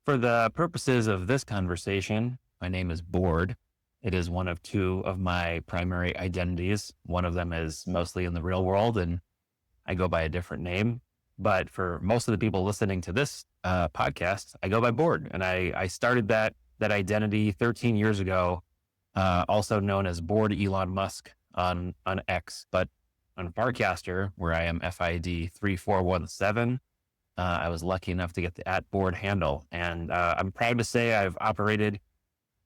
For the purposes of this conversation, my name is Board. It is one of two of my primary identities. One of them is mostly in the real world, and I go by a different name. But for most of the people listening to this podcast, I go by Board, and I started that identity 13 years ago, also known as Board Elon Musk on X. But on Farcaster, where I am FID 3417. I was lucky enough to get the @board handle, and I'm proud to say I've operated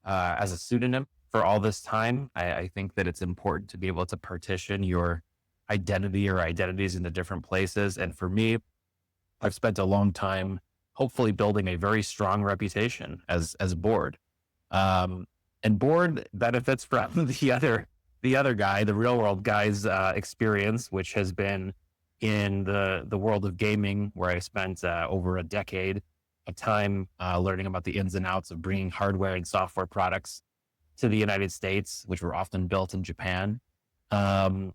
as a pseudonym for all this time. I think that it's important to be able to partition your identity or identities into different places. And for me, I've spent a long time, hopefully, building a very strong reputation as Board. And Board benefits from the other guy, the real world guy's experience, which has been in the world of gaming, where I spent over a decade of time learning about the ins and outs of bringing hardware and software products to the United States, which were often built in Japan, and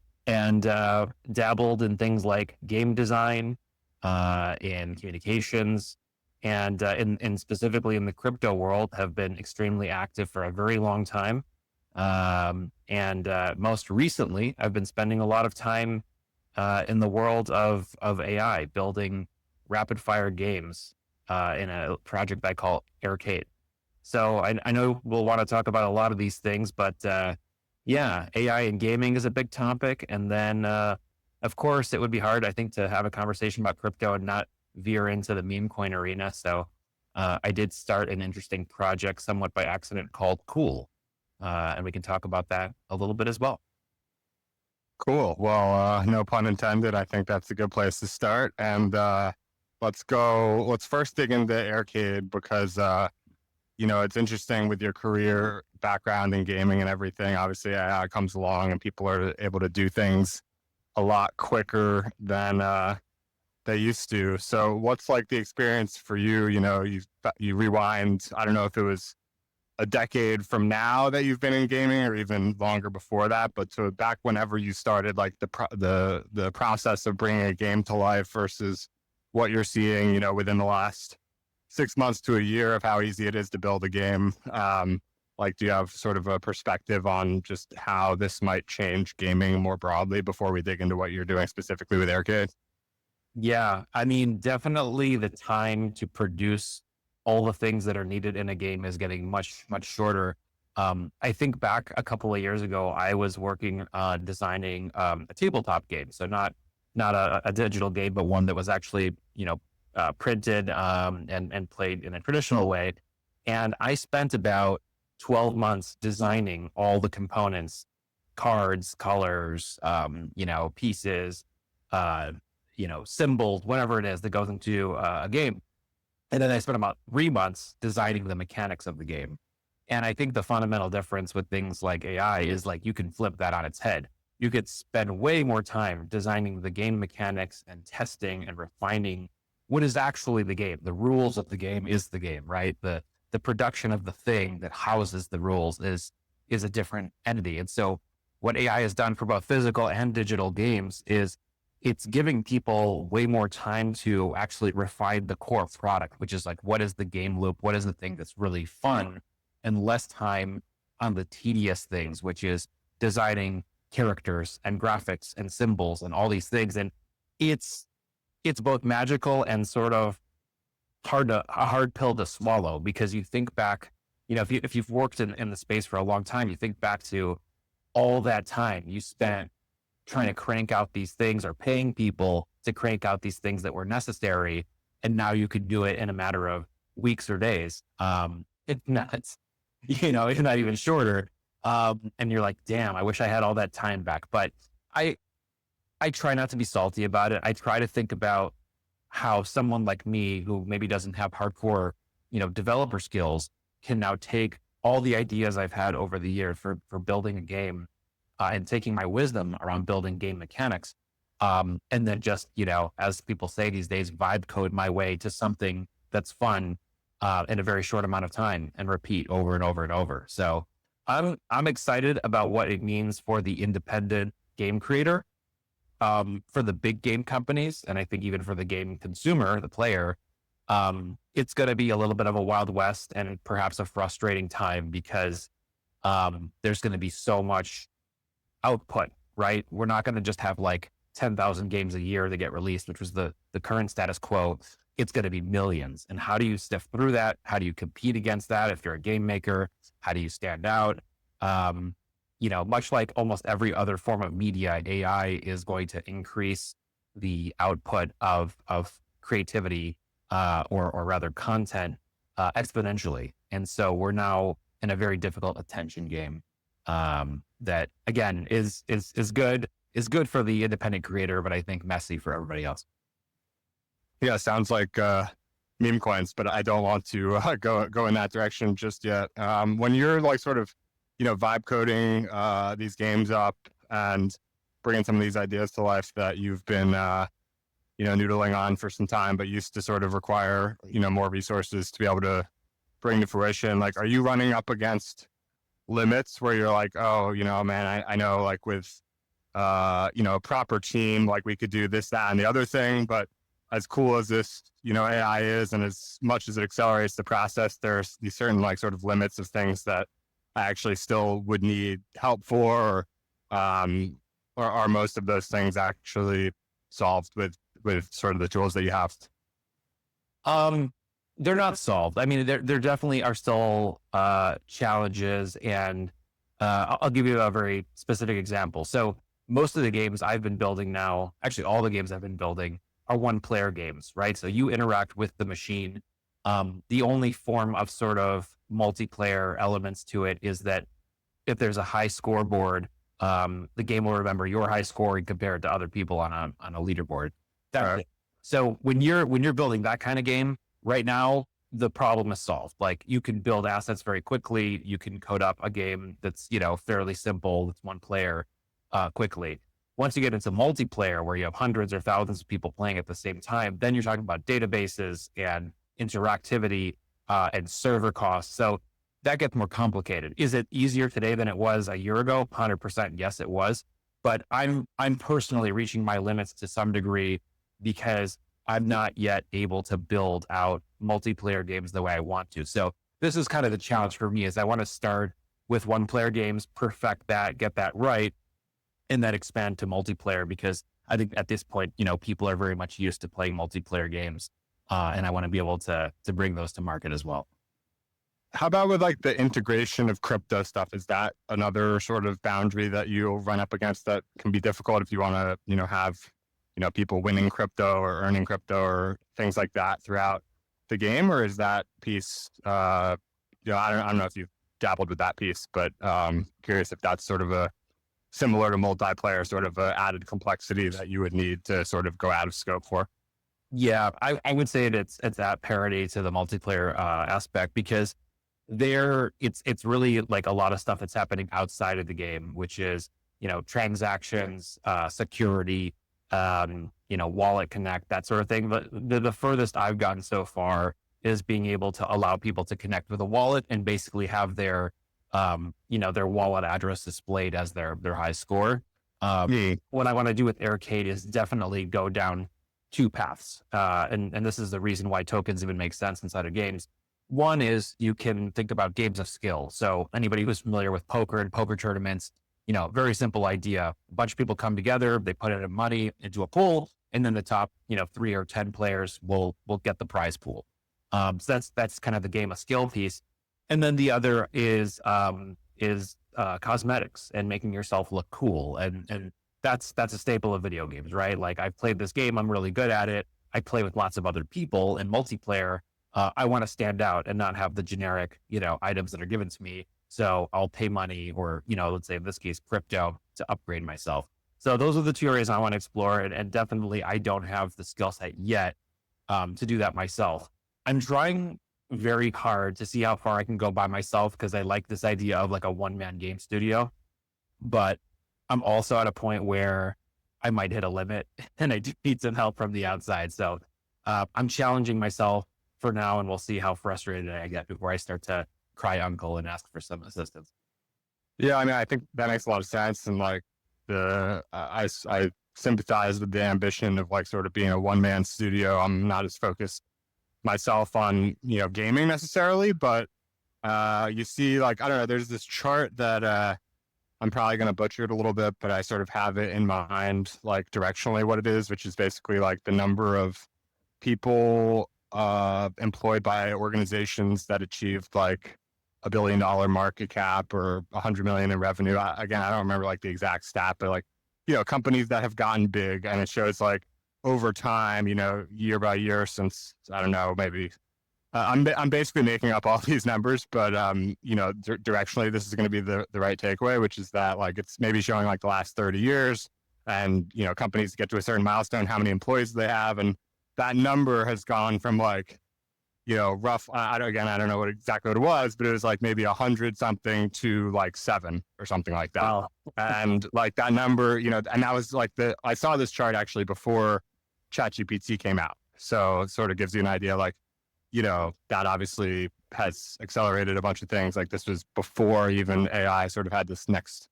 dabbled in things like game design, in communications, and in specifically in the crypto world, have been extremely active for a very long time. And most recently, I've been spending a lot of time in the world of AI, building rapid fire games in a project I call Arcade. So I know we'll want to talk about a lot of these things, but yeah, AI and gaming is a big topic. And then, of course, it would be hard, I think, to have a conversation about crypto and not veer into the meme coin arena. So I did start an interesting project somewhat by accident called Cool. And we can talk about that a little bit as well. Cool. Well, no pun intended. I think that's a good place to start. And let's first dig into Arcade because, it's interesting with your career background in gaming and everything. Obviously, AI comes along and people are able to do things a lot quicker than they used to. So what's like the experience for you? You rewind, I don't know if it was a decade from now that you've been in gaming or even longer before that, but so back whenever you started, like the process of bringing a game to life versus what you're seeing, within the last 6 months to a year of how easy it is to build a game. Do you have sort of a perspective on just how this might change gaming more broadly before we dig into what you're doing specifically with Arcade? Yeah, I mean, definitely the time to produce all the things that are needed in a game is getting much, much shorter. I think back a couple of years ago, I was working on designing a tabletop game. So not a digital game, but one that was actually, printed and played in a traditional way. And I spent about 12 months designing all the components, cards, colors, pieces, symbols, whatever it is that goes into a game. And then I spent about 3 months designing the mechanics of the game. And I think the fundamental difference with things like AI is like you can flip that on its head. You could spend way more time designing the game mechanics and testing and refining what is actually the game. The rules of the game is the game, right? The production of the thing that houses the rules is a different entity. And so what AI has done for both physical and digital games is it's giving people way more time to actually refine the core product, which is like, what is the game loop? What is the thing that's really fun? And less time on the tedious things, which is designing characters and graphics and symbols and all these things. And it's both magical and sort of a hard pill to swallow, because you think back, if you've worked in the space for a long time, you think back to all that time you spent trying to crank out these things or paying people to crank out these things that were necessary. And now you could do it in a matter of weeks or days. It's nuts, it's not even shorter. And you're like, damn, I wish I had all that time back. But I try not to be salty about it. I try to think about how someone like me, who maybe doesn't have hardcore, developer skills, can now take all the ideas I've had over the years for building a game, and taking my wisdom around building game mechanics, and then just, as people say these days, vibe code my way to something that's fun in a very short amount of time and repeat over and over and over. So I'm excited about what it means for the independent game creator, for the big game companies, and I think even for the game consumer, the player. it's going to be a little bit of a Wild West and perhaps a frustrating time because there's going to be so much output, right? We're not going to just have like 10,000 games a year that get released, which was the current status quo. It's going to be millions. And how do you sift through that? How do you compete against that? If you're a game maker, how do you stand out? Much like almost every other form of media, AI is going to increase the output of creativity, or rather content, exponentially. And so we're now in a very difficult attention game, that again is good for the independent creator, but I think messy for everybody else. Yeah, sounds like meme coins, but I don't want to go in that direction just yet. When you're like sort of, vibe coding these games up and bringing some of these ideas to life that you've been, noodling on for some time, but used to sort of require, more resources to be able to bring to fruition. Like, are you running up against limits where you're like, oh, man, I know like with, a proper team, like we could do this, that, and the other thing, but as cool as this, AI is, and as much as it accelerates the process, there's these certain like sort of limits of things that I actually still would need help for, or are most of those things actually solved with sort of the tools that you have? They're not solved. I mean, there definitely are still challenges, and I'll give you a very specific example. So most of the games I've been building now, actually all the games I've been building, are one-player games, right? So you interact with the machine. The only form of sort of multiplayer elements to it is that if there's a high scoreboard, the game will remember your high score and compare it to other people on a leaderboard. That's Right. it. So when you're building that kind of game, right now the problem is solved. Like, you can build assets very quickly. You can code up a game that's fairly simple. It's one player, quickly. Once you get into multiplayer, where you have hundreds or thousands of people playing at the same time, then you're talking about databases and interactivity, and server costs. So that gets more complicated. Is it easier today than it was a year ago? 100%. Yes, it was. But I'm personally reaching my limits to some degree because I'm not yet able to build out multiplayer games the way I want to. So this is kind of the challenge for me, is I want to start with one player games, perfect that, get that right, and then expand to multiplayer, because I think at this point, people are very much used to playing multiplayer games. And I want to be able to bring those to market as well. How about with like the integration of crypto stuff? Is that another sort of boundary that you'll run up against that can be difficult if you want to, have, people winning crypto or earning crypto or things like that throughout the game? Or is that piece, I don't know if you've dabbled with that piece, but curious if that's sort of a similar to multiplayer, sort of a added complexity that you would need to sort of go out of scope for. Yeah, I would say it's at parity to the multiplayer aspect, because it's really like a lot of stuff that's happening outside of the game, which is, transactions, security, wallet connect, that sort of thing. But the furthest I've gotten so far is being able to allow people to connect with a wallet and basically have their wallet address displayed as their high score. What I want to do with Aircade is definitely go down two paths. And this is the reason why tokens even make sense inside of games. One is you can think about games of skill. So anybody who's familiar with poker and poker tournaments, very simple idea. A bunch of people come together, they put in money into a pool, and then the top, 3 or 10 players will get the prize pool. So that's kind of the game of skill piece. And then the other is cosmetics and making yourself look cool. And that's a staple of video games, right? Like, I've played this game, I'm really good at it. I play with lots of other people in multiplayer. I want to stand out and not have the generic, items that are given to me. So I'll pay money, or, let's say in this case, crypto, to upgrade myself. So those are the two areas I want to explore. And definitely I don't have the skill set yet to do that myself. I'm trying very hard to see how far I can go by myself, because I like this idea of like a one-man game studio. But I'm also at a point where I might hit a limit and I do need some help from the outside. So I'm challenging myself for now, and we'll see how frustrated I get before I start to cry uncle and ask for some assistance. Yeah, I mean, I think that makes a lot of sense. And like I sympathize with the ambition of like sort of being a one-man studio. I'm not as focused myself on, gaming necessarily, but you see, like, I don't know, there's this chart that I'm probably going to butcher it a little bit, but I sort of have it in mind, like directionally what it is, which is basically like the number of people employed by organizations that achieved like $1 billion market cap or 100 million in revenue. Again, I don't remember like the exact stat, but like, companies that have gotten big, and it shows like over time, year by year since, I don't know, maybe I'm basically making up all these numbers, but directionally, this is going to be the right takeaway, which is that like it's maybe showing like the last 30 years, and companies get to a certain milestone, how many employees they have, and that number has gone from like rough. I don't know exactly what it was, but it was like maybe 100 something to like 7 or something like that. Wow. And like that number, and that was like I saw this chart actually before ChatGPT came out, so it sort of gives you an idea like. That obviously has accelerated a bunch of things. Like this was before even AI sort of had this next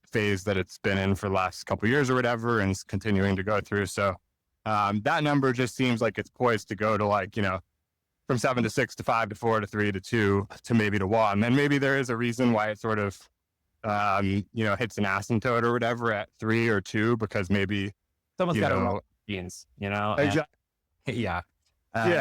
phase that it's been in for the last couple of years or whatever, and is continuing to go through. So that number just seems like it's poised to go to like, from 7 to 6 to 5 to 4 to 3 to 2 to maybe to 1. And maybe there is a reason why it sort of, hits an asymptote or whatever at 3 or 2, because maybe Someone's got to run genes, Exactly. Yeah.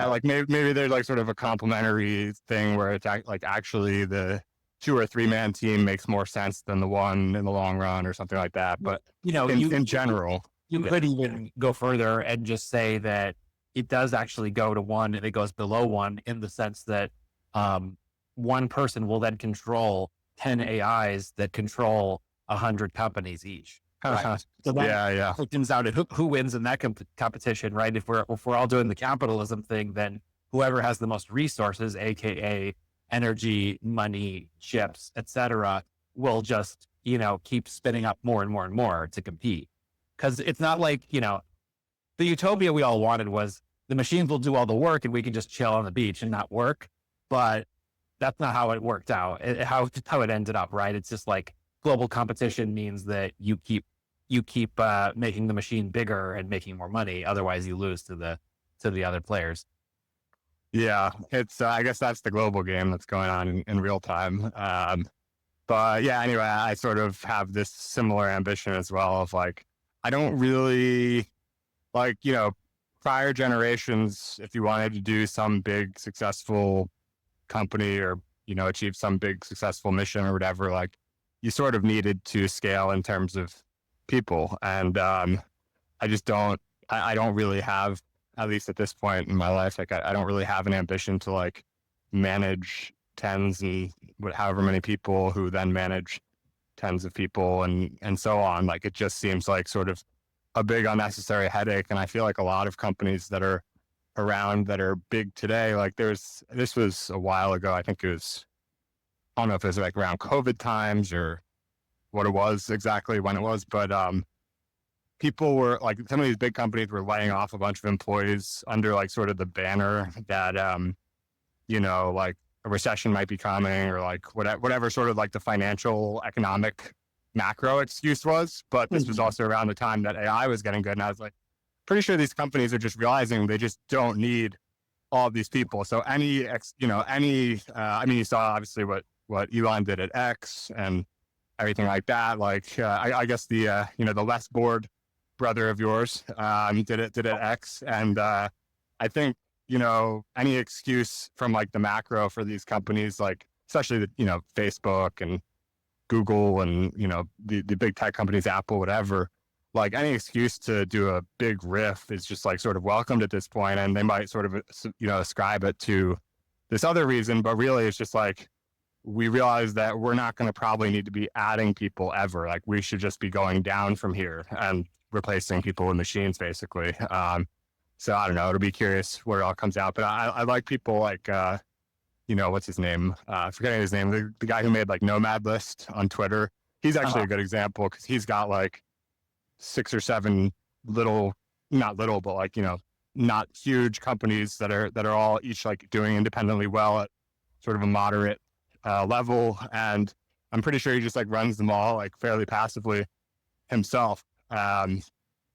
Like maybe there's like sort of a complementary thing where it's like actually the 2 or 3 man team makes more sense than the one in the long run or something like that. But in general, you could even go further and just say that it does actually go to 1 and it goes below 1 in the sense that one person will then control 10 AIs that control 100 companies each. Right. So that comes out at who wins in that competition, right? If we're all doing the capitalism thing, then whoever has the most resources, aka energy, money, chips, etc., will just keep spinning up more and more and more to compete. Because it's not like the utopia we all wanted was the machines will do all the work and we can just chill on the beach and not work. But that's not how it worked out. How it ended up, right? It's just like global competition means that you keep making the machine bigger and making more money. Otherwise, you lose to the other players. Yeah, it's I guess that's the global game that's going on in real time. But yeah, anyway, I sort of have this similar ambition as well of like I don't really like prior generations. If you wanted to do some big successful company or achieve some big successful mission or whatever, like you sort of needed to scale in terms of people, and I just don't I don't really have, at least at this point in my life, like I don't really have an ambition to like manage tens and however many people who then manage tens of people and so on. Like it just seems like sort of a big unnecessary headache, and I feel like a lot of companies that are around that are big today, like this was a while ago, I think it was, I don't know if it was like around COVID times or what it was exactly when it was, but people were like, some of these big companies were laying off a bunch of employees under like sort of the banner that like a recession might be coming, or like whatever sort of like the financial economic macro excuse was. But this was also around the time that AI was getting good, and I was like, pretty sure these companies are just realizing they just don't need all of these people. So I mean, you saw obviously what Elon did at X and everything like that. Like I guess the the less bored brother of yours did it at X, and I think any excuse from like the macro for these companies, like especially the Facebook and Google and the big tech companies, Apple, whatever, like any excuse to do a big riff is just like sort of welcomed at this point, and they might sort of ascribe it to this other reason, but really it's just like, we realize that we're not going to probably need to be adding people ever. Like we should just be going down from here and replacing people with machines, basically. So I don't know. It'll be curious where it all comes out. But I like people like, what's his name? Forgetting his name. The guy who made like Nomad List on Twitter. He's actually a good example because he's got like 6 or 7 not little, but like, not huge companies that are all each like doing independently well at sort of a moderate level, and I'm pretty sure he just like runs them all like fairly passively himself. I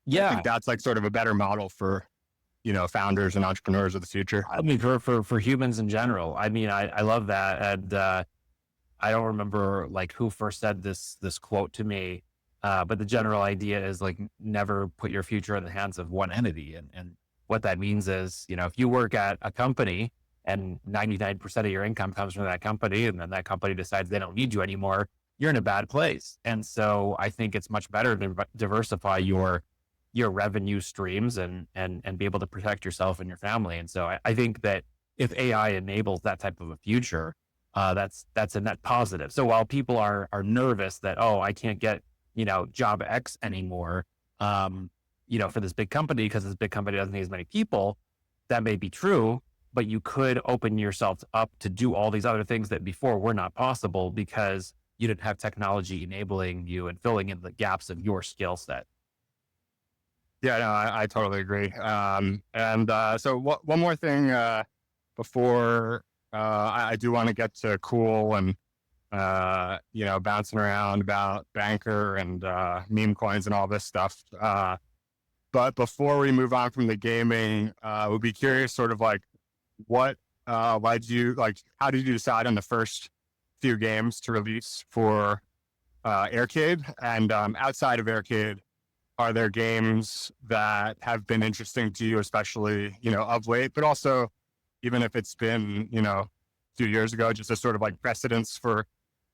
think that's like sort of a better model for founders and entrepreneurs of the future? I mean, for humans in general, I mean, I love that. And, I don't remember like who first said this quote to me, but the general idea is like never put your future in the hands of one entity. And what that means is, if you work at a company and 99% of your income comes from that company, and then that company decides they don't need you anymore, you're in a bad place. And so I think it's much better to diversify your revenue streams and be able to protect yourself and your family. And so I think that if AI enables that type of a future, that's a net positive. So while people are nervous that, oh, I can't get, job X anymore, for this big company because this big company doesn't need as many people, that may be true, but you could open yourself up to do all these other things that before were not possible because you didn't have technology enabling you and filling in the gaps of your skill set. Yeah, no, I totally agree. So one more thing before I do want to get to cool and bouncing around about banker and meme coins and all this stuff. But before we move on from the gaming, we'd be curious, sort of like why did you how did you decide on the first few games to release for Aircade? And outside of Aircade, are there games that have been interesting to you, especially, of late, but also even if it's been, a few years ago, just as sort of like precedents for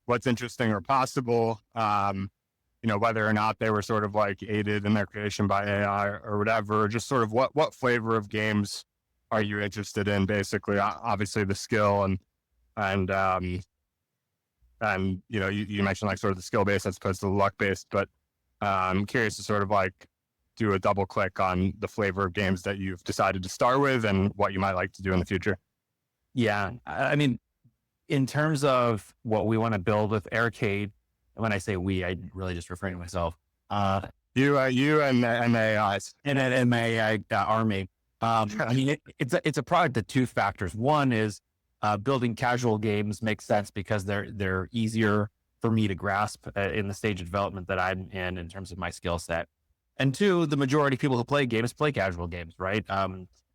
what's interesting or possible, whether or not they were sort of like aided in their creation by AI or whatever, just sort of what flavor of games are you interested in? Basically, obviously the skill and you mentioned like sort of the skill based as opposed to the luck based, but I'm curious to sort of like do a double click on the flavor of games that you've decided to start with and what you might like to do in the future. Yeah. I mean, in terms of what we want to build with Aircade, and when I say we, I really just referring to myself. You and the AIs. And my AI army. I mean, it's a product of two factors. One is building casual games makes sense because they're easier for me to grasp in the stage of development that I'm in terms of my skill set. And two, the majority of people who play games play casual games, right?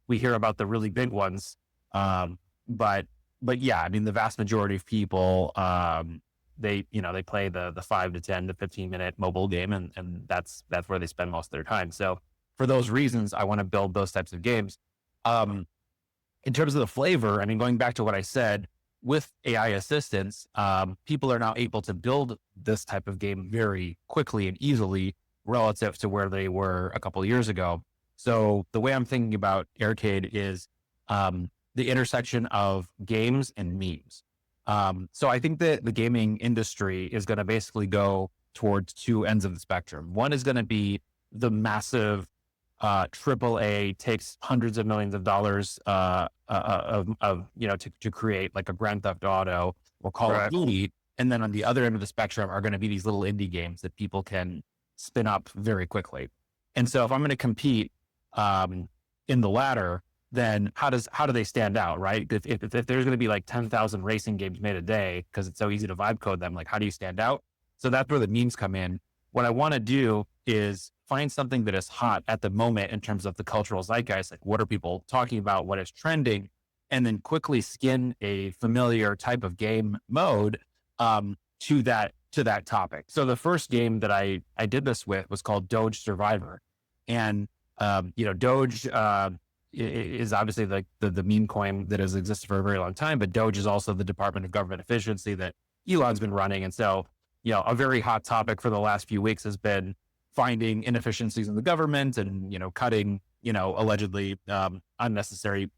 We hear about the really big ones, but yeah, I mean, the vast majority of people, they play the 5 to 10 to 15-minute mobile game, and that's where they spend most of their time. So for those reasons, I want to build those types of games. In terms of the flavor, I mean, going back to what I said, with AI assistance, people are now able to build this type of game very quickly and easily relative to where they were a couple of years ago. So the way I'm thinking about Aircade is the intersection of games and memes. So I think that the gaming industry is going to basically go towards two ends of the spectrum. One is going to be the massive AAA, takes hundreds of millions of dollars to create like a Grand Theft Auto or Call of Duty. And then on the other end of the spectrum are going to be these little indie games that people can spin up very quickly. And so if I'm going to compete in the latter, then how do they stand out, right? If there's going to be like 10,000 racing games made a day because it's so easy to vibe code them, like how do you stand out? So that's where the memes come in. What I want to do is find something that is hot at the moment in terms of the cultural zeitgeist. Like what are people talking about? What is trending? And then quickly skin a familiar type of game mode to that topic. So the first game that I did this with was called Doge Survivor. And, Doge is obviously like the meme coin that has existed for a very long time, but Doge is also the Department of Government Efficiency that Elon's been running. And so, a very hot topic for the last few weeks has been finding inefficiencies in the government and, cutting, allegedly unnecessary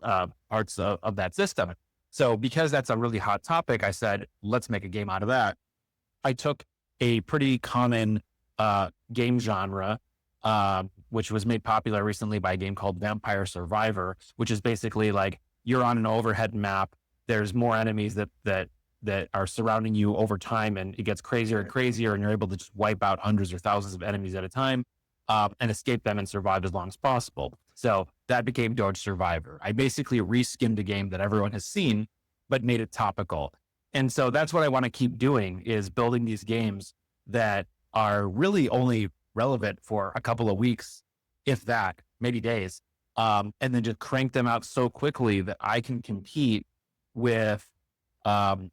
parts of that system. So because that's a really hot topic, I said, let's make a game out of that. I took a pretty common game genre, which was made popular recently by a game called Vampire Survivor, which is basically like you're on an overhead map. There's more enemies that are surrounding you over time, and it gets crazier and crazier, and you're able to just wipe out hundreds or thousands of enemies at a time and escape them and survive as long as possible. So that became Doge Survivor. I basically reskinned a game that everyone has seen, but made it topical. And so that's what I want to keep doing, is building these games that are really only relevant for a couple of weeks, if that, maybe days, and then just crank them out so quickly that I can compete with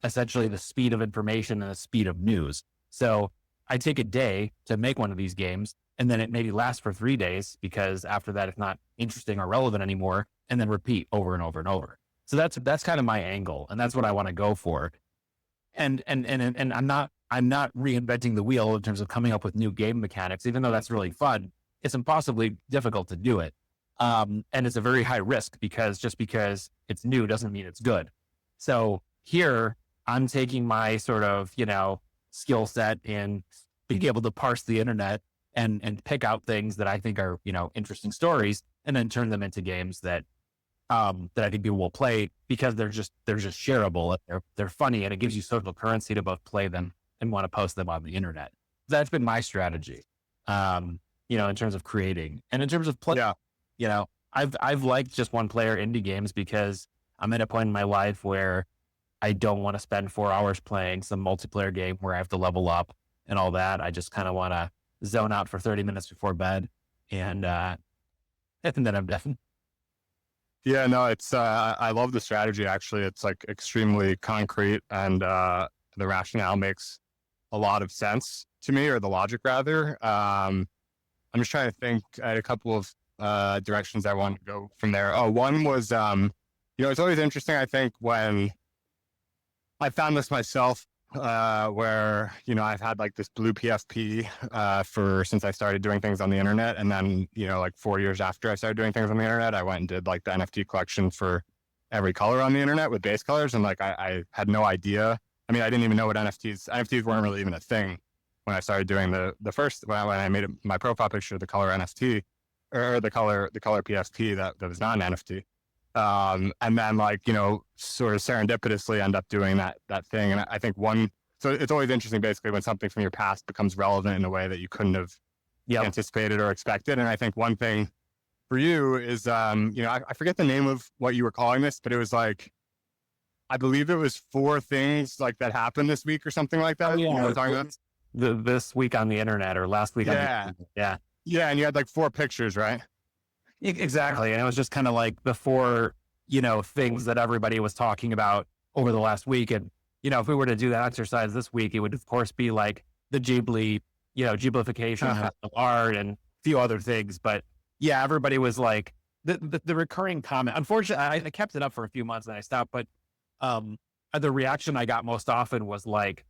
essentially the speed of information and the speed of news. So I take a day to make one of these games, and then it maybe lasts for 3 days because after that, it's not interesting or relevant anymore, and then repeat over and over and over. So that's kind of my angle, and that's what I want to go for. And I'm not reinventing the wheel in terms of coming up with new game mechanics, even though that's really fun. It's impossibly difficult to do it. And it's a very high risk because just because it's new doesn't mean it's good. So here I'm taking my sort of, skill set in being able to parse the internet and pick out things that I think are, interesting stories and then turn them into games that I think people will play because they're just shareable. They're funny, and it gives you social currency to both play them and want to post them on the internet. That's been my strategy, in terms of creating and in terms of play. Yeah. I've liked just one player indie games because I'm at a point in my life where I don't want to spend 4 hours playing some multiplayer game where I have to level up and all that. I just kind of want to zone out for 30 minutes before bed, and then I'm done. Yeah, no, it's I love the strategy. Actually, it's like extremely concrete, and the rationale makes a lot of sense to me, or the logic rather. I'm just trying to think. I had a couple of directions I wanted to go from there. Oh, one was it's always interesting, I think, when I found this myself, where I've had like this blue PFP since I started doing things on the internet, and then like 4 years after I started doing things on the internet, I went and did like the NFT collection for every color on the internet with base colors, and like I had no idea. I mean, I didn't even know what NFTs weren't really even a thing when I started doing the first when I made my profile picture, the color NFT or the color PFP that was not an NFT. And then like, sort of serendipitously end up doing that thing. And I think so it's always interesting basically when something from your past becomes relevant in a way that you couldn't have anticipated or expected. And I think one thing for you is, I forget the name of what you were calling this, but it was like, I believe it was 4 things like that happened this week or something like that. Oh, yeah. You know what I'm talking about? This week on the internet or last week on the internet. Yeah. Yeah. And you had like 4 pictures, right? Exactly. And it was just kind of like the 4, things that everybody was talking about over the last week. And, if we were to do that exercise this week, it would of course be like the Ghibli, Ghiblification of art and a few other things. But yeah, everybody was like the recurring comment. Unfortunately, I kept it up for a few months and I stopped. But the reaction I got most often was like,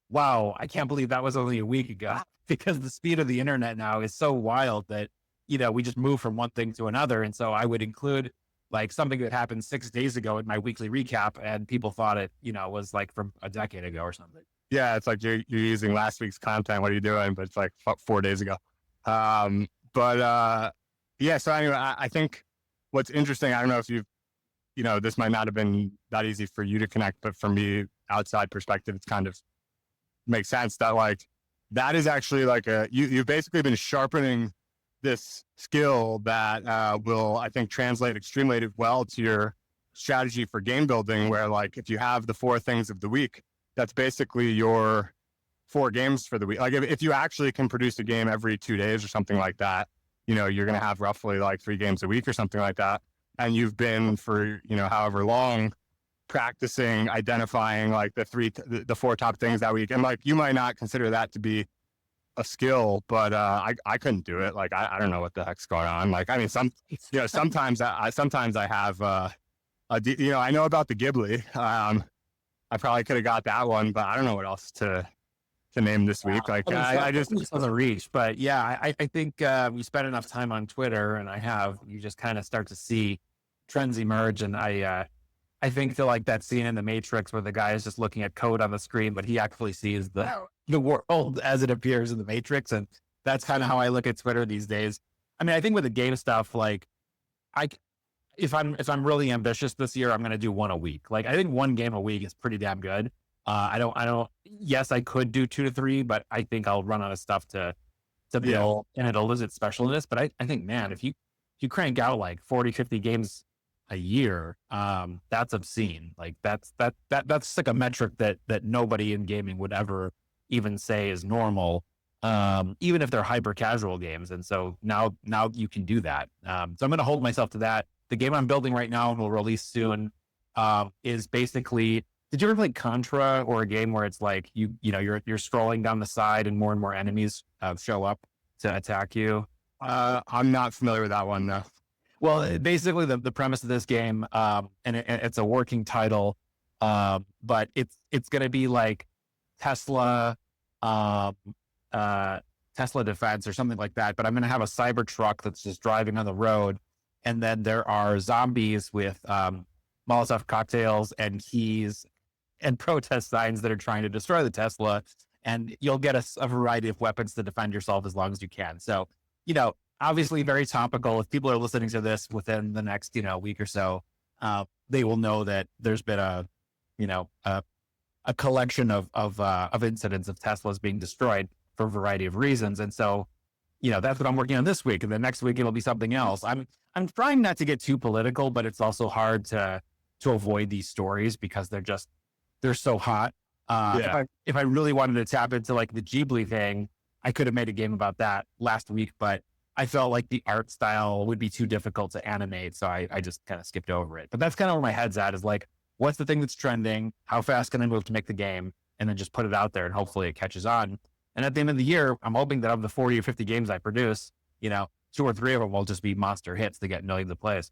wow, I can't believe that was only a week ago, because the speed of the internet now is so wild that, we just move from one thing to another. And so I would include like something that happened 6 days ago in my weekly recap, and people thought it, was like from a decade ago or something. Yeah. It's like you're using last week's content. What are you doing? But it's like 4 days ago. Yeah. So anyway, I think what's interesting, I don't know if this might not have been that easy for you to connect, but for me, outside perspective, it's kind of makes sense that like, that is actually like you've basically been sharpening this skill that will, I think, translate extremely well to your strategy for game building, where like, if you have the 4 things of the week, that's basically your 4 games for the week. Like if you actually can produce a game every 2 days or something like that, you're going to have roughly like 3 games a week or something like that. And you've been for, however long practicing identifying like the 4 top things that week. And like, you might not consider that to be a skill, but I couldn't do it. Like I don't know what the heck's going on. Like I mean, sometimes I have I know about the Ghibli. I probably could have got that one, but I don't know what else to name this week. Like I just doesn't reach. But yeah, I think we spend enough time on Twitter, and you just kind of start to see trends emerge. And I feel like that scene in The Matrix where the guy is just looking at code on the screen, but he actually sees the world as it appears in The Matrix. And that's kind of how I look at Twitter these days. I mean, I think with the game stuff, like if I'm really ambitious this year, I'm going to do 1 a week. Like I think 1 game a week is pretty damn good. Yes, I could do 2 to 3, but I think I'll run out of stuff to build, and it'll lose its specialness. But I think, man, if you crank out like 40, 50 games a year, that's obscene. Like that's like a metric that nobody in gaming would ever even say is normal. even if they're hyper casual games. And so now you can do that. So I'm going to hold myself to that. The game I'm building right now and will release soon is basically, did you ever play Contra, or a game where it's like you're scrolling down the side and more enemies show up to attack you? I'm not familiar with that one though. Well, basically the premise of this game, and it's a working title, but it's going to be like Tesla, um, Tesla Defense or something like that. But I'm going to have a cyber truck that's just driving on the road, and then there are zombies with Molotov cocktails and keys and protest signs that are trying to destroy the Tesla. And you'll get a variety of weapons to defend yourself as long as you can. So, obviously very topical. If people are listening to this within the next, week or so, they will know that there's been a collection of incidents of Teslas being destroyed for a variety of reasons. And so, that's what I'm working on this week. And the next week it'll be something else. I'm trying not to get too political, but it's also hard to avoid these stories because they're so hot. If I really wanted to tap into like the Ghibli thing, I could have made a game about that last week, but I felt like the art style would be too difficult to animate. So I just kind of skipped over it. But that's kind of where my head's at, is like, what's the thing that's trending? How fast can I move to make the game? And then just put it out there and hopefully it catches on. And at the end of the year, I'm hoping that of the 40 or 50 games I produce, 2 or 3 of them will just be monster hits to get millions of plays.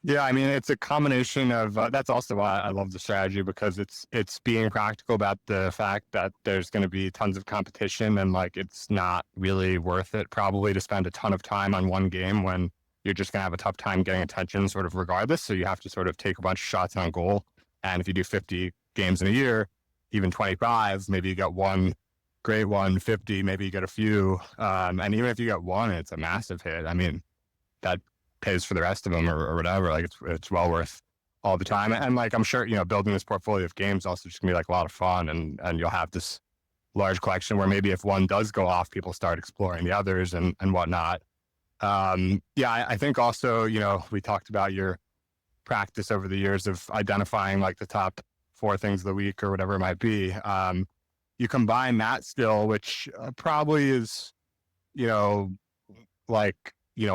Yeah, I mean, it's a combination of, that's also why I love the strategy, because it's being practical about the fact that there's going to be tons of competition, and like, it's not really worth it probably to spend a ton of time on one game when you're just going to have a tough time getting attention sort of regardless. So you have to sort of take a bunch of shots on goal. And if you do 50 games in a year, even 25, maybe you get one great one. 50, maybe you get a few. And even if you get one, it's a massive hit. I mean, that pays for the rest of them or whatever. Like, it's well worth all the time. And like, I'm sure, building this portfolio of games also just gonna be like a lot of fun, and you'll have this large collection where maybe if one does go off, people start exploring the others and whatnot. I think also, we talked about your practice over the years of identifying like the top 4 things of the week or whatever it might be. You combine that skill, which probably is, like,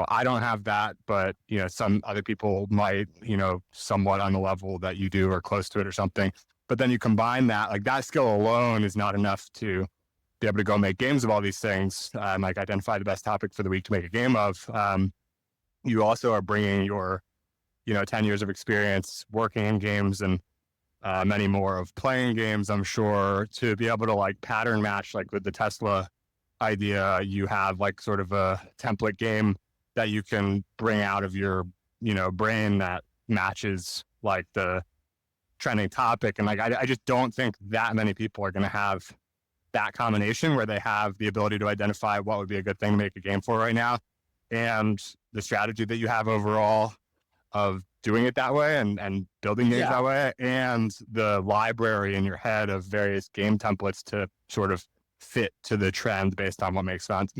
I don't have that, but, some other people might, somewhat on the level that you do or close to it or something. But then you combine that, like, that skill alone is not enough to be able to go make games of all these things, and like identify the best topic for the week to make a game of. You also are bringing your, 10 years of experience working in games and many more of playing games, I'm sure, to be able to like pattern match, like with the Tesla idea, you have like sort of a template game that you can bring out of your, brain that matches like the trending topic. And like, I just don't think that many people are going to have that combination where they have the ability to identify what would be a good thing to make a game for right now, and the strategy that you have overall of doing it that way and building games that way, and the library in your head of various game templates to sort of fit to the trend based on what makes sense.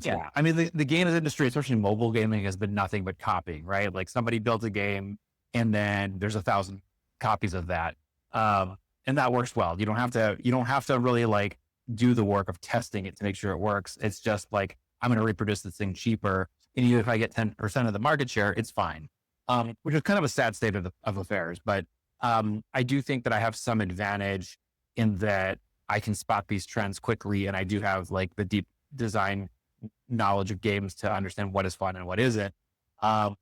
Yeah. I mean, the games industry, especially mobile gaming, has been nothing but copying, right? Like, somebody builds a game and then there's 1,000 copies of that. And that works well. You don't have to really like do the work of testing it to make sure it works. It's just like, I'm going to reproduce this thing cheaper. And even if I get 10% of the market share, it's fine. Which is kind of a sad state of affairs. But I do think that I have some advantage in that I can spot these trends quickly, and I do have like the deep design knowledge of games to understand what is fun and what isn't. And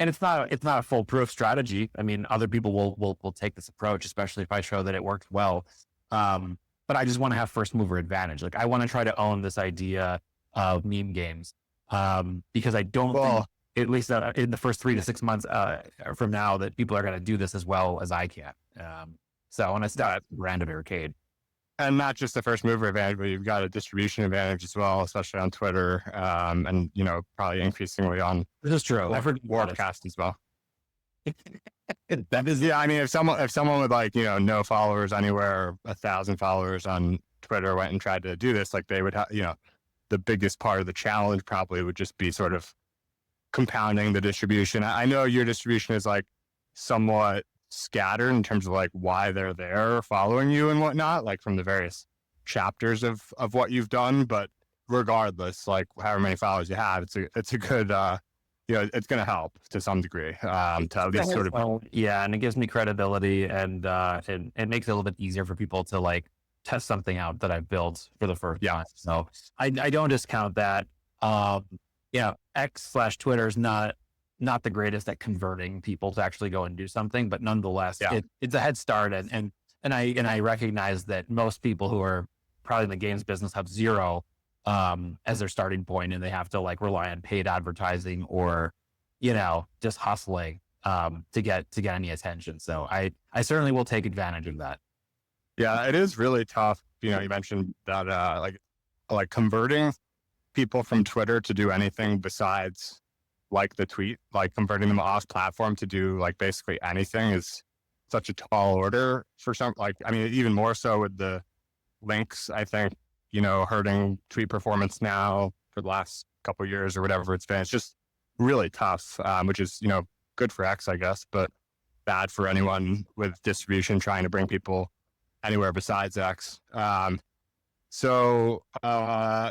it's not a foolproof strategy. I mean, other people will take this approach, especially if I show that it works well. But I just want to have first mover advantage. Like, I want to try to own this idea of meme games, because I don't think, at least in the first 3 to 6 months from now, that people are going to do this as well as I can. So I want to start random arcade. And not just the first mover advantage, but you've got a distribution advantage as well, especially on Twitter, and probably increasingly on this is true. I've heard Warpcast as well. That is, I mean, if someone with like no followers anywhere, or 1,000 followers on Twitter went and tried to do this, like, they would have, the biggest part of the challenge probably would just be sort of compounding the distribution. I know your distribution is like somewhat scattered in terms of like why they're there following you and whatnot, like from the various chapters of what you've done, but regardless, like however many followers you have, it's a good, it's going to help to some degree, to at least sort of, Well, yeah, and it gives me credibility, and it makes it a little bit easier for people to like test something out that I've built for the first yeah, time. So I don't discount that. Um, X/Twitter is not the greatest at converting people to actually go and do something, but nonetheless, yeah, it's a head start, and I recognize that most people who are probably in the games business have zero as their starting point, and they have to like rely on paid advertising or just hustling to get any attention. So I certainly will take advantage of that. yeah. It is really tough. You mentioned that, like converting people from Twitter to do anything besides like the tweet, like converting them off platform to do like basically anything is such a tall order for some, like, I mean, even more so with the links, I think, hurting tweet performance now for the last couple of years or whatever it's been. It's just really tough, which is, good for X, I guess, but bad for anyone with distribution trying to bring people anywhere besides X. So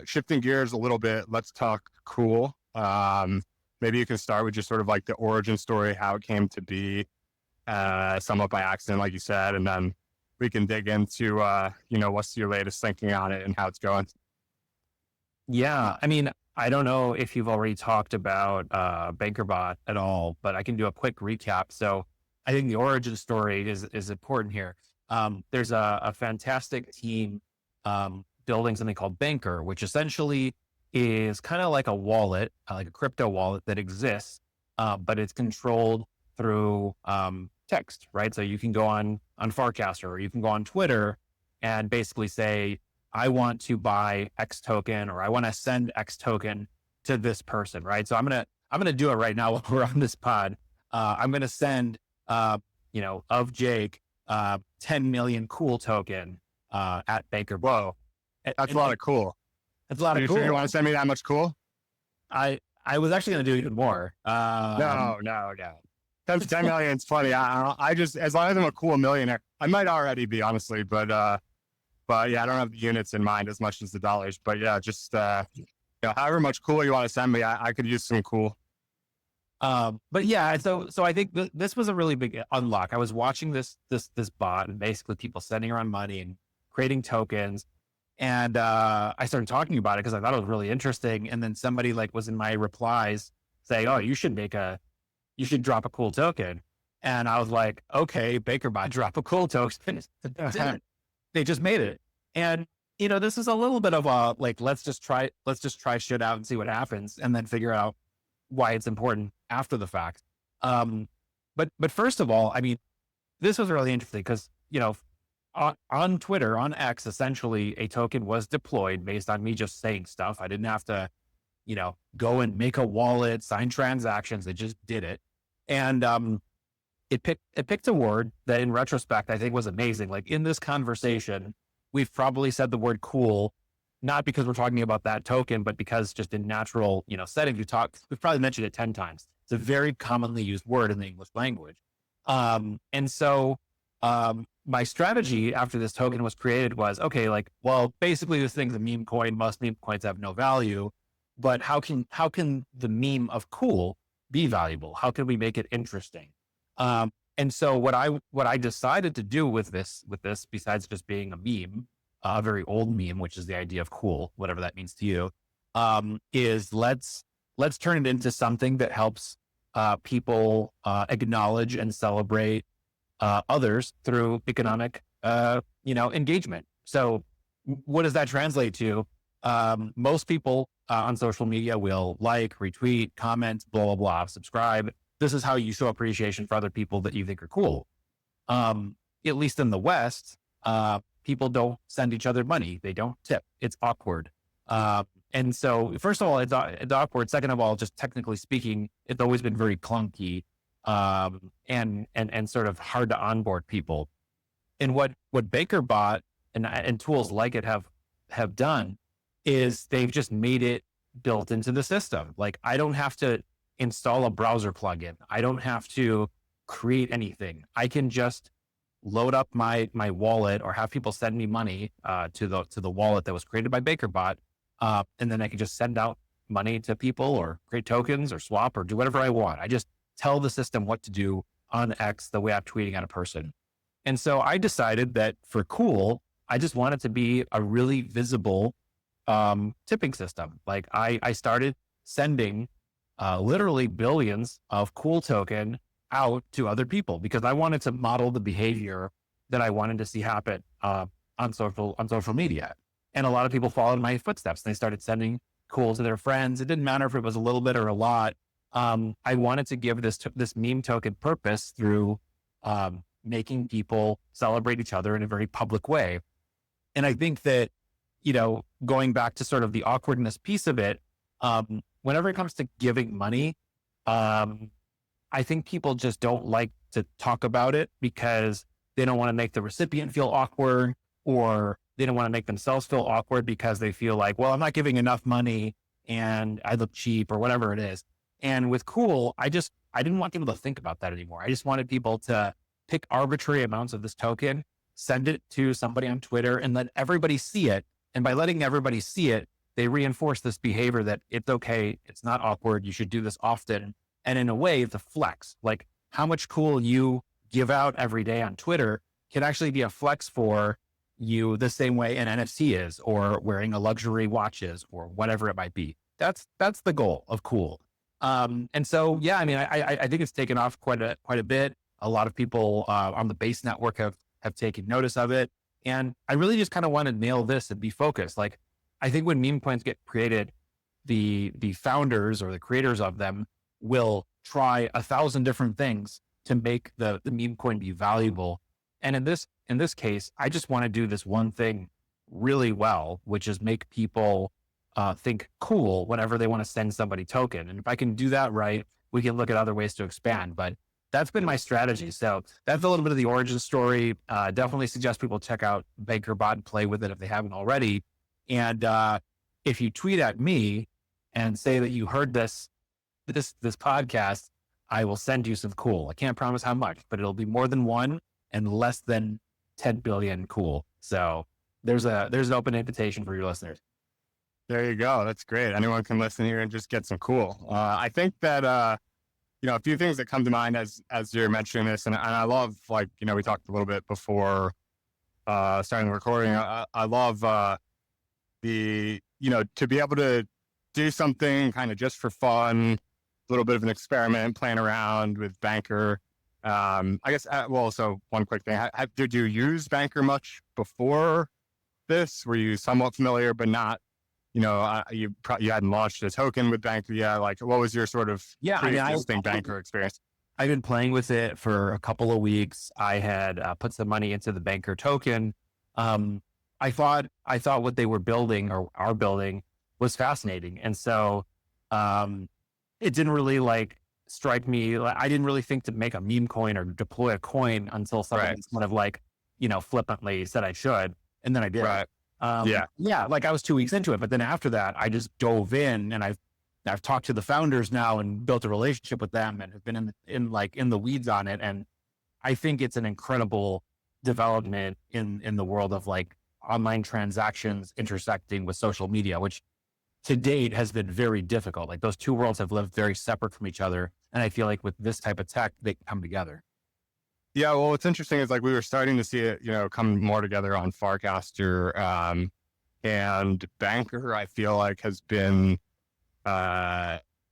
shifting gears a little bit, let's talk cool. Maybe you can start with just sort of like the origin story, how it came to be, somewhat by accident, like you said, and then we can dig into, what's your latest thinking on it and how it's going. Yeah, I mean, I don't know if you've already talked about BankerBot at all, but I can do a quick recap. So I think the origin story is important here. There's a fantastic team building something called Banker, which essentially is kind of like a wallet, like a crypto wallet that exists, but it's controlled through text, right? So you can go on Farcaster, or you can go on Twitter and basically say, I want to buy X token, or I want to send X token to this person, right? So I'm gonna do it right now while we're on this pod. I'm gonna send of Jake 10 million cool token at Baker. Whoa, that's a lot of cool. That's a lot Are of you cool. sure you want to send me that much cool? I was actually gonna do even more. No. 10 million is funny. I just, as long as I'm a cool millionaire, I might already be, honestly, but yeah, I don't have the units in mind as much as the dollars, but yeah, just, however much cool you want to send me, I could use some cool. But yeah, so I think this was a really big unlock. I was watching this bot, and basically people sending around money and creating tokens. And I started talking about it because I thought it was really interesting. And then somebody like was in my replies saying, "Oh, you should drop a cool token." And I was like, "Okay, BakerBot, drop a cool token." They just made it. And this is a little bit of a like, let's just try shit out and see what happens, and then figure out why it's important after the fact. But first of all, I mean, this was really interesting because on Twitter, on X, essentially a token was deployed based on me just saying stuff. I didn't have to, go and make a wallet, sign transactions. It just did it. And it picked a word that in retrospect, I think was amazing. Like in this conversation, we've probably said the word cool, not because we're talking about that token, but because just in natural, settings, we've probably mentioned it 10 times. It's a very commonly used word in the English language. And so my strategy after this token was created was, okay, like, well, basically this thing's a meme coin. Most meme coins have no value, but how can the meme of cool be valuable? How can we make it interesting? And so what I decided to do with this, besides just being a meme, a very old meme, which is the idea of cool, whatever that means to you, is let's turn it into something that helps people acknowledge and celebrate others through economic, engagement. So what does that translate to? Most people on social media will like, retweet, comment, blah, blah, blah, subscribe. This is how you show appreciation for other people that you think are cool. At least in the West, people don't send each other money. They don't tip. It's awkward. And so first of all, it's awkward. Second of all, just technically speaking, it's always been very clunky, and sort of hard to onboard people. And what BakerBot and tools like it have done is they've just made it built into the system. Like I don't have to install a browser plugin. I don't have to create anything. I can just load up my wallet or have people send me money to the wallet that was created by BakerBot, and then I can just send out money to people or create tokens or swap or do whatever I want. I just tell the system what to do on X the way I'm tweeting at a person. And so I decided that for Cool, I just wanted to be a really visible tipping system. Like I started sending literally billions of Cool token out to other people because I wanted to model the behavior that I wanted to see happen on social media. And a lot of people followed my footsteps. They started sending Cool to their friends. It didn't matter if it was a little bit or a lot. I wanted to give this meme token purpose through making people celebrate each other in a very public way. And I think that, going back to sort of the awkwardness piece of it, whenever it comes to giving money, I think people just don't like to talk about it because they don't want to make the recipient feel awkward, or they don't want to make themselves feel awkward because they feel like, well, I'm not giving enough money and I look cheap or whatever it is. And with Cool, I didn't want people to think about that anymore. I just wanted people to pick arbitrary amounts of this token, send it to somebody on Twitter, and let everybody see it. And by letting everybody see it, they reinforce this behavior that it's okay, it's not awkward, you should do this often. And in a way, it's a flex. Like how much Cool you give out every day on Twitter can actually be a flex for you the same way an NFT is, or wearing a luxury watch is, or whatever it might be. That's the goal of Cool. And so, yeah, I mean, I think it's taken off quite a bit. A lot of people on the base network have taken notice of it. And I really just kind of want to nail this and be focused. Like, I think when meme coins get created, the founders or the creators of them will try 1,000 different things to make the meme coin be valuable. And in this case, I just want to do this one thing really well, which is make people think Cool whenever they want to send somebody token. And if I can do that right, we can look at other ways to expand. But that's been my strategy. So that's a little bit of the origin story. Definitely suggest people check out BakerBot and play with it if they haven't already. And if you tweet at me and say that you heard this podcast, I will send you some Cool. I can't promise how much, but it'll be more than one and less than 10 billion Cool. So there's an open invitation for your listeners. There you go. That's great. Anyone can listen here and just get some Cool. I think that, a few things that come to mind as you're mentioning this, and I love, like, we talked a little bit before starting the recording. I love to be able to do something kind of just for fun, a little bit of an experiment, playing around with Banker. I guess, so one quick thing. Did you use Banker much before this? Were you somewhat familiar, but not, you hadn't launched a token with Banker yet? Like, what was your sort of pre-existing Banker experience? I've been playing with it for a couple of weeks. I had put some money into the Banker token. I thought what they were building or are building was fascinating. And so it didn't really strike me. I didn't really think to make a meme coin or deploy a coin until somebody kind of flippantly said I should. And then I did. Right. Like I was 2 weeks into it, but then after that, I just dove in, and I've talked to the founders now and built a relationship with them, and have been in the weeds on it. And I think it's an incredible development in the world of online transactions intersecting with social media, which to date has been very difficult. Like those two worlds have lived very separate from each other. And I feel like with this type of tech, they come together. Yeah, well, what's interesting is we were starting to see it, come more together on Farcaster, and Banker. I feel like has been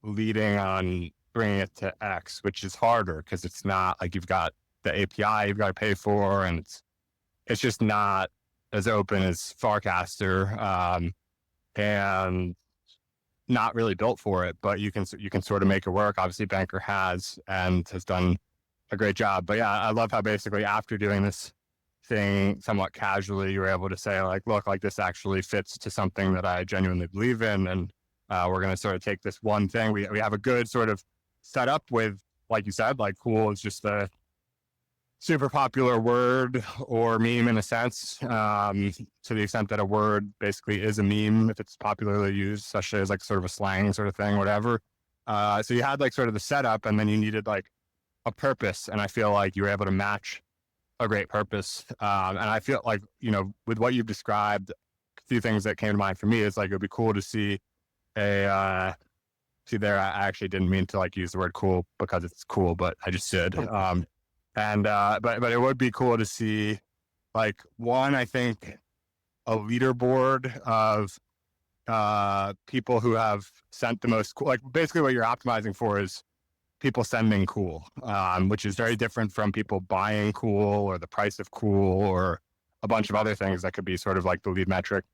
leading on bringing it to X, which is harder because it's not like you've got the API you've got to pay for, and it's just not as open as Farcaster, and not really built for it. But you can sort of make it work. Obviously, Banker has done a great job. But yeah, I love how basically after doing this thing somewhat casually, you were able to say look, this actually fits to something that I genuinely believe in. And we're going to sort of take this one thing. We have a good sort of setup with, like you said, Cool is just a super popular word or meme in a sense, to the extent that a word basically is a meme if it's popularly used, especially as sort of a slang sort of thing, whatever. So you had sort of the setup, and then you needed a purpose. And I feel like you were able to match a great purpose. And I feel like, with what you've described, a few things that came to mind for me is like, it'd be cool to see see there, I actually didn't mean to like use the word cool because it's cool, but I just did. But it would be cool to see like one, I think a leaderboard of people who have sent the most cool, like basically what you're optimizing for is people sending cool, which is very different from people buying cool or the price of cool or a bunch of other things that could be sort of like the lead metric.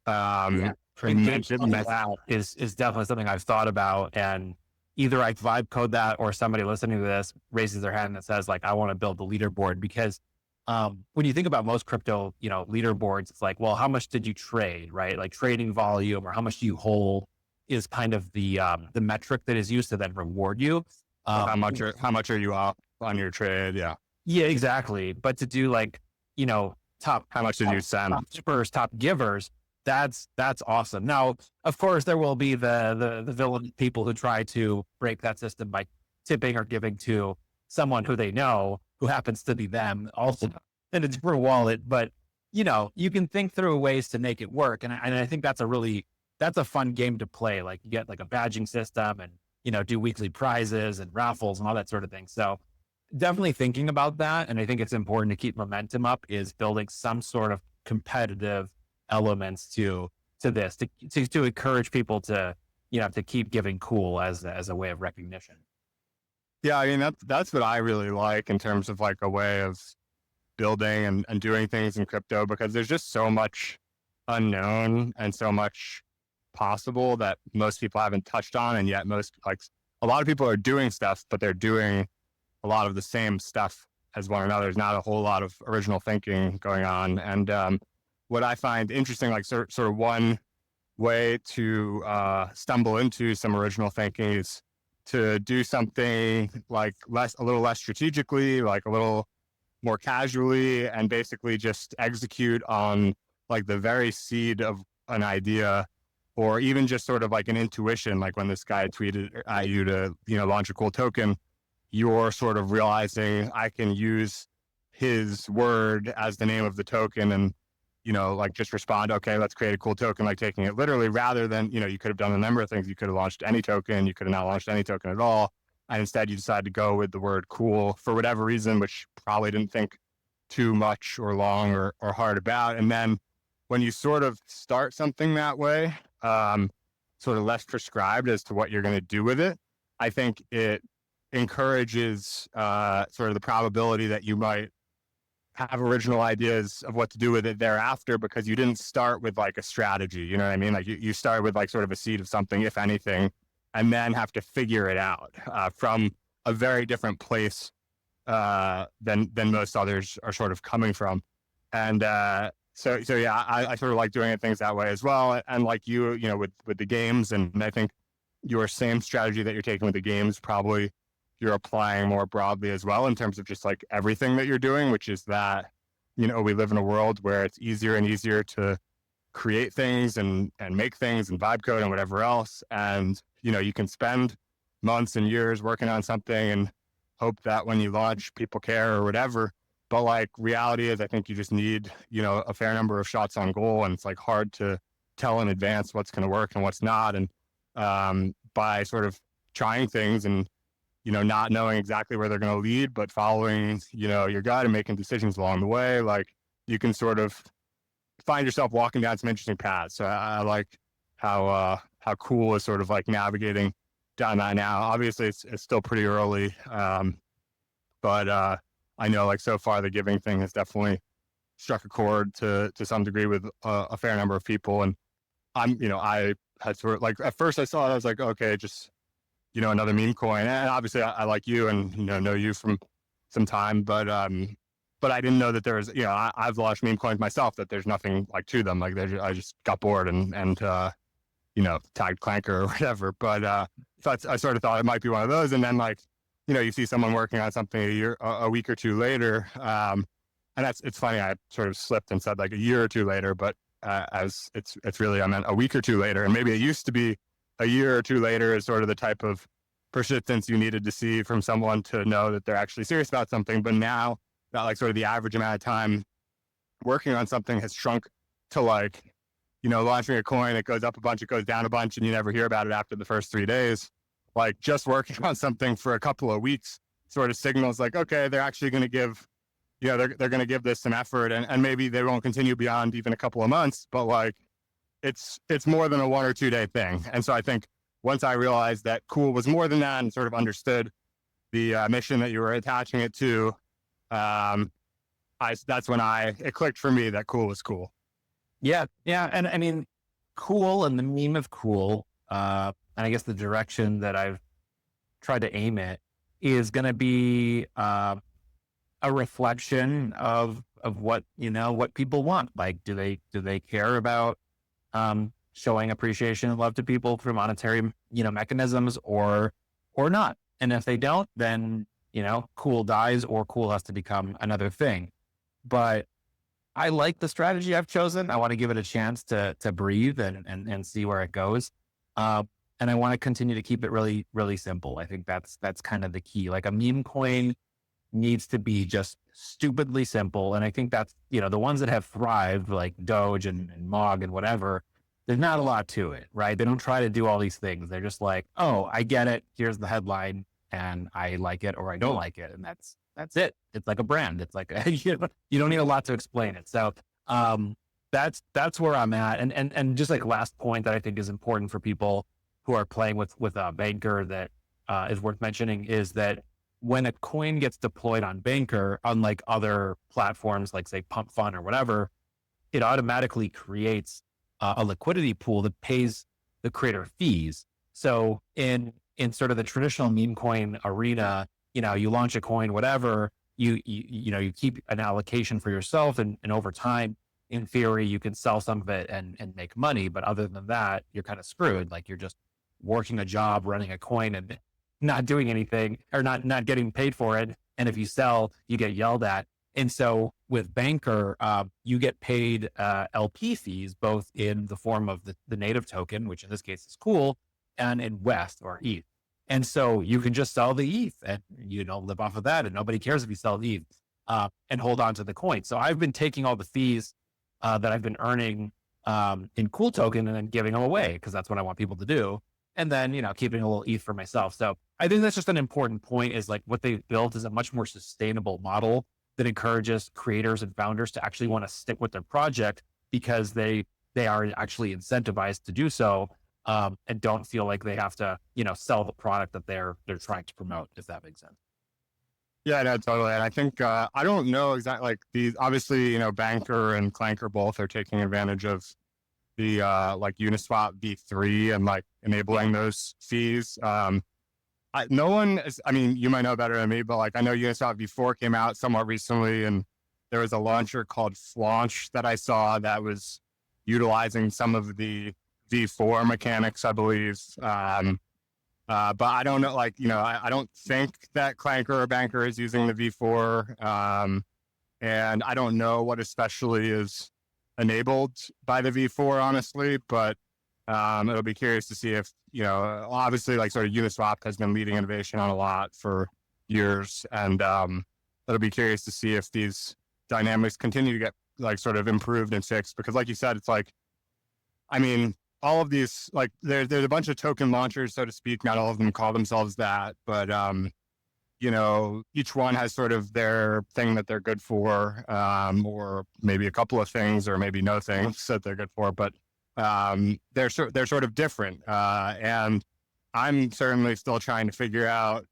Yeah. Is definitely something I've thought about, and either I vibe code that or somebody listening to this raises their hand and says like, I want to build the leaderboard because when you think about most crypto, leaderboards, it's like, well, how much did you trade, right? Like trading volume or how much do you hold is kind of the metric that is used to then reward you. How much are you up on your trade? Yeah. Yeah, exactly. But to do like, top, how much did you send? Top shippers, top givers, that's awesome. Now, of course, there will be the villain people who try to break that system by tipping or giving to someone who they know, who happens to be them also in a different wallet. But, you can think through ways to make it work. And I think that's a fun game to play. Like you get like a badging system and, do weekly prizes and raffles and all that sort of thing. So definitely thinking about that. And I think it's important to keep momentum up is building some sort of competitive elements to this, to encourage people to, to keep giving cool as a way of recognition. Yeah. I mean, that's what I really like in terms of like a way of building and doing things in crypto, because there's just so much unknown and so much possible that most people haven't touched on. And yet a lot of people are doing stuff, but they're doing a lot of the same stuff as one another. There's not a whole lot of original thinking going on. And what I find interesting, like sort of one way to stumble into some original thinking is to do something like a little less strategically, like a little more casually, and basically just execute on like the very seed of an idea, or even just sort of like an intuition. Like when this guy tweeted at you to, launch a cool token, you're sort of realizing I can use his word as the name of the token and, like just respond, okay, let's create a cool token, like taking it literally, rather than, you could have done a number of things. You could have launched any token. You could have not launched any token at all. And instead you decided to go with the word cool for whatever reason, which probably didn't think too much or long or hard about. And then when you sort of start something that way, sort of less prescribed as to what you're going to do with it, I think it encourages sort of the probability that you might have original ideas of what to do with it thereafter, because you didn't start with like a strategy. You know what I mean? Like you started with like sort of a seed of something, if anything, and then have to figure it out from a very different place than most others are sort of coming from. And so yeah, I sort of like doing things that way as well. And like you with the games, and I think your same strategy that you're taking with the games, probably you're applying more broadly as well in terms of just like everything that you're doing, which is that, we live in a world where it's easier and easier to create things and make things and vibe code and whatever else. And, you can spend months and years working on something and hope that when you launch, people care or whatever. But like reality is, I think you just need, a fair number of shots on goal, and it's like hard to tell in advance what's going to work and what's not. And by sort of trying things and, not knowing exactly where they're going to lead, but following, your gut and making decisions along the way, like you can sort of find yourself walking down some interesting paths. So I like how cool is sort of like navigating down that now. Obviously it's still pretty early. But I know like so far the giving thing has definitely struck a chord to some degree with a fair number of people. And I had sort of like, at first I saw it, I was like, okay, just, another meme coin. And obviously I like you and, know you from some time, but I didn't know that there was, I've launched meme coins myself, that there's nothing like to them. Like I just got bored and tagged Clanker or whatever. But so I sort of thought it might be one of those. And then like, you see someone working on something a week or two later. And it's funny, I sort of slipped and said like a year or two later, but as it's really, I meant a week or two later. And maybe it used to be a year or two later is sort of the type of persistence you needed to see from someone to know that they're actually serious about something. But now that like sort of the average amount of time working on something has shrunk to like, launching a coin, it goes up a bunch, it goes down a bunch, and you never hear about it after the first 3 days. Like just working on something for a couple of weeks sort of signals like, okay, they're actually going to give, they're going to give this some effort, and maybe they won't continue beyond even a couple of months, but like it's more than a 1 or 2 day thing. And so I think once I realized that cool was more than that and sort of understood the mission that you were attaching it to, that's when it clicked for me that cool was cool. Yeah. Yeah. And I mean, cool and the meme of cool, and I guess the direction that I've tried to aim it is going to be a reflection of what, what people want. Like, do they care about showing appreciation and love to people through monetary, mechanisms or not? And if they don't, then, cool dies or cool has to become another thing. But I like the strategy I've chosen. I want to give it a chance to breathe and see where it goes. And I want to continue to keep it really, really simple. I think that's kind of the key. Like a meme coin needs to be just stupidly simple. And I think that's, the ones that have thrived like Doge and Mog and whatever, there's not a lot to it, right? They don't try to do all these things. They're just like, oh, I get it. Here's the headline and I like it or I don't like it. And that's it. It's like a brand. It's like, you don't need a lot to explain it. So, that's where I'm at. And just like last point that I think is important for people who are playing with a Banker that, is worth mentioning is that when a coin gets deployed on Banker, unlike other platforms like say Pump Fund or whatever, it automatically creates a liquidity pool that pays the creator fees. So in sort of the traditional meme coin arena, you launch a coin, whatever, you keep an allocation for yourself and over time, in theory, you can sell some of it and make money. But other than that, you're kind of screwed. Like you're just working a job, running a coin and not doing anything or not getting paid for it. And if you sell, you get yelled at. And so with Banker, you get paid LP fees, both in the form of the native token, which in this case is cool, and in West or ETH. And so you can just sell the ETH and, live off of that. And nobody cares if you sell the ETH and hold on to the coin. So I've been taking all the fees that I've been earning in Cool Token and then giving them away because that's what I want people to do. And then, keeping a little ETH for myself. So I think that's just an important point is like what they've built is a much more sustainable model that encourages creators and founders to actually want to stick with their project because they are actually incentivized to do so and don't feel like they have to, sell the product that they're trying to promote, if that makes sense. Yeah, no, totally. And I think, I don't know exactly like these, obviously, Banker and Clanker both are taking advantage of the like Uniswap V3 and like enabling those fees. No one is, I mean, you might know better than me, but like I know Uniswap V4 came out somewhat recently and there was a launcher called Flaunch that I saw that was utilizing some of the V4 mechanics, I believe. But I don't know, like, I don't think that Clanker or Banker is using the V4. And I don't know what especially is enabled by the V4, honestly, but it'll be curious to see if, obviously like sort of Uniswap has been leading innovation on a lot for years. And it'll be curious to see if these dynamics continue to get like sort of improved and fixed, because like you said, it's like, I mean, all of these, like there's a bunch of token launchers, so to speak. Not all of them call themselves that, but each one has sort of their thing that they're good for, or maybe a couple of things, or maybe no things that they're good for. But they're sort of different, and I'm certainly still trying to figure out,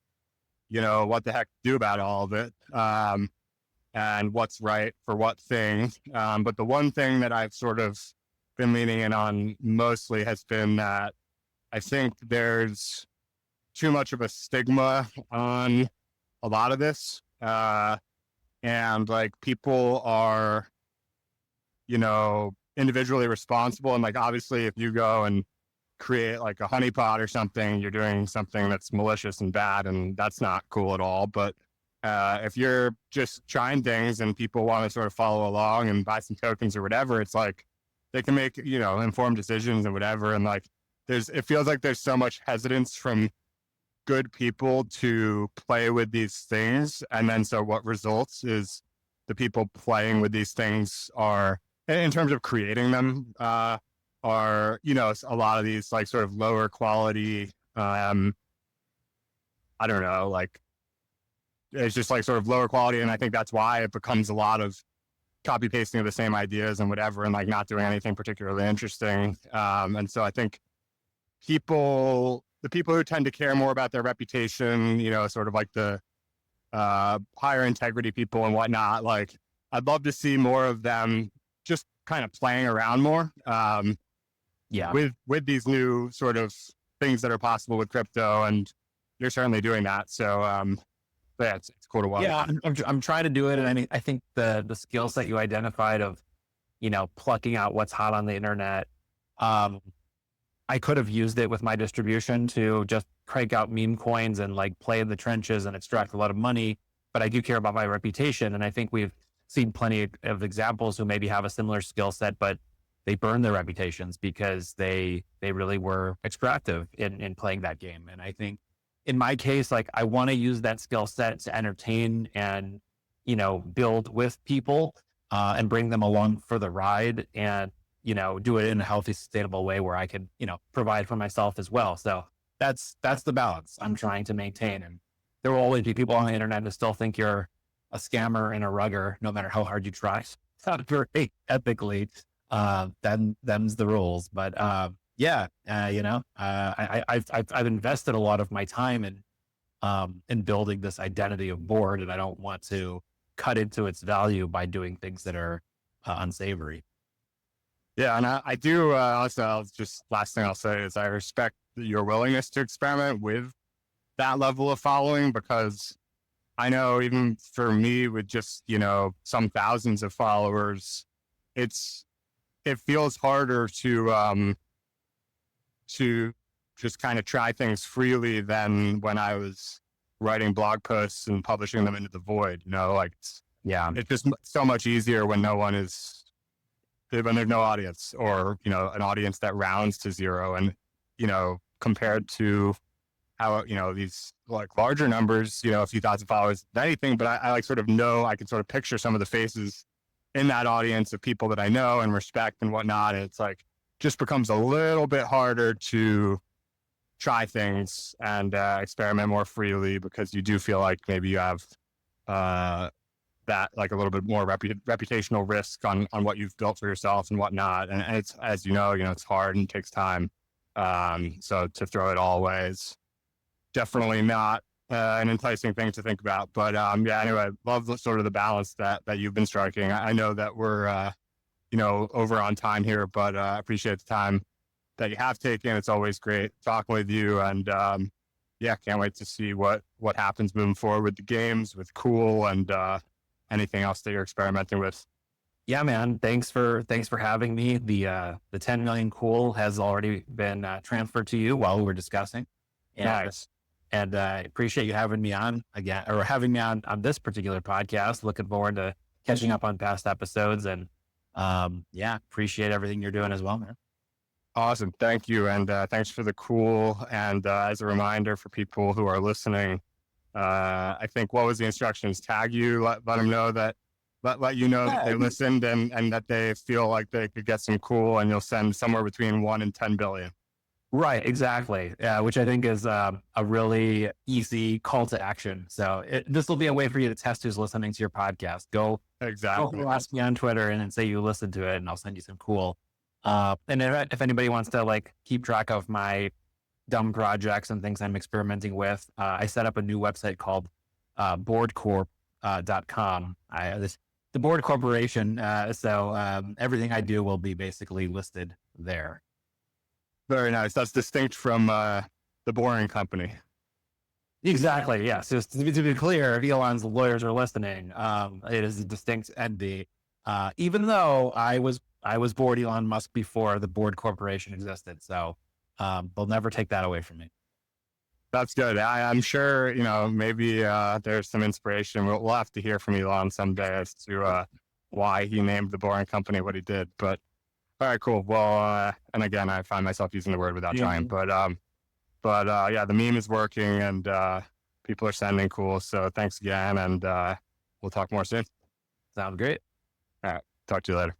what the heck to do about all of it, and what's right for what thing. But the one thing that I've sort of been leaning in on mostly has been that I think there's too much of a stigma on a lot of this. And like people are, individually responsible. And like, obviously if you go and create like a honeypot or something, you're doing something that's malicious and bad, and that's not cool at all. But if you're just trying things and people want to sort of follow along and buy some tokens or whatever, it's like they can make, informed decisions and whatever. And like, it feels like there's so much hesitance from good people to play with these things. And then so what results is the people playing with these things are, in terms of creating them, are, a lot of these like sort of lower quality, I don't know, like it's just like sort of lower quality. And I think that's why it becomes a lot of copy pasting of the same ideas and whatever, and like not doing anything particularly interesting. And so I think the people who tend to care more about their reputation, sort of like the higher integrity people and whatnot, like I'd love to see more of them just kind of playing around more Yeah. with these new sort of things that are possible with crypto, and you're certainly doing that. So but yeah, it's cool to watch. Yeah, I'm trying to do it. And I think the skill set you identified of, plucking out what's hot on the internet, I could have used it with my distribution to just crank out meme coins and like play in the trenches and extract a lot of money. But I do care about my reputation. And I think we've seen plenty of examples who maybe have a similar skill set, but they burn their reputations because they really were extractive in playing that game. And I think in my case, like I want to use that skill set to entertain and, build with people and bring them along for the ride, and, do it in a healthy, sustainable way where I can, provide for myself as well. So that's the balance I'm trying to maintain. And there will always be people on the internet who still think you're a scammer and a rugger, no matter how hard you try. Not very ethically. Them's the rules. But I've invested a lot of my time in building this identity of Board, and I don't want to cut into its value by doing things that are unsavory. Yeah, and I do also, last thing I'll say is I respect your willingness to experiment with that level of following, because I know even for me with just, some thousands of followers, it feels harder to just kind of try things freely than when I was writing blog posts and publishing them into the void, it's just so much easier when when there's no audience, or, an audience that rounds to zero. And, compared to how, these like larger numbers, a few thousand followers, anything, but I like sort of know, I can sort of picture some of the faces in that audience of people that I know and respect and whatnot. And it's like, just becomes a little bit harder to try things and experiment more freely, because you do feel like maybe you have that like a little bit more reputational risk on what you've built for yourself and whatnot. And it's, as it's hard and takes time. So to throw it all away is definitely not an enticing thing to think about. But anyway, love sort of the balance that you've been striking. I know that we're over on time here, but I appreciate the time that you have taken. It's always great talking with you, and can't wait to see what happens moving forward with the games, with Cool, and anything else that you're experimenting with. Yeah, man. Thanks for having me. The 10 million Cool has already been transferred to you while we were discussing. And, nice. And I appreciate you having me on again, or having me on this particular podcast. Looking forward to catching up on past episodes, and appreciate everything you're doing as well, man. Awesome. Thank you. And thanks for the Cool. And as a reminder for people who are listening, I think, what was the instructions? Tag you, let them know that, let you know that they listened and that they feel like they could get some Cool, and you'll send somewhere between 1 and 10 billion. Right. Exactly. Which I think is a really easy call to action. So this will be a way for you to test who's listening to your podcast. Go ask me on Twitter and then say you listened to it, and I'll send you some Cool. And if anybody wants to like keep track of my dumb projects and things I'm experimenting with, I set up a new website called boardcorp.com. The Board Corporation. So everything I do will be basically listed there. Very nice. That's distinct from the Boring Company. Exactly. Yeah. So to be clear, if Elon's lawyers are listening, it is a distinct entity. Even though I was bored Elon Musk before the Board Corporation existed. So they'll never take that away from me. That's good. I'm sure, maybe there's some inspiration. We'll have to hear from Elon someday as to why he named the Boring Company what he did. But all right, cool. Well, and again, I find myself using the word without trying. But the meme is working, and people are sending Cool. So thanks again, and we'll talk more soon. Sound great. All right. Talk to you later.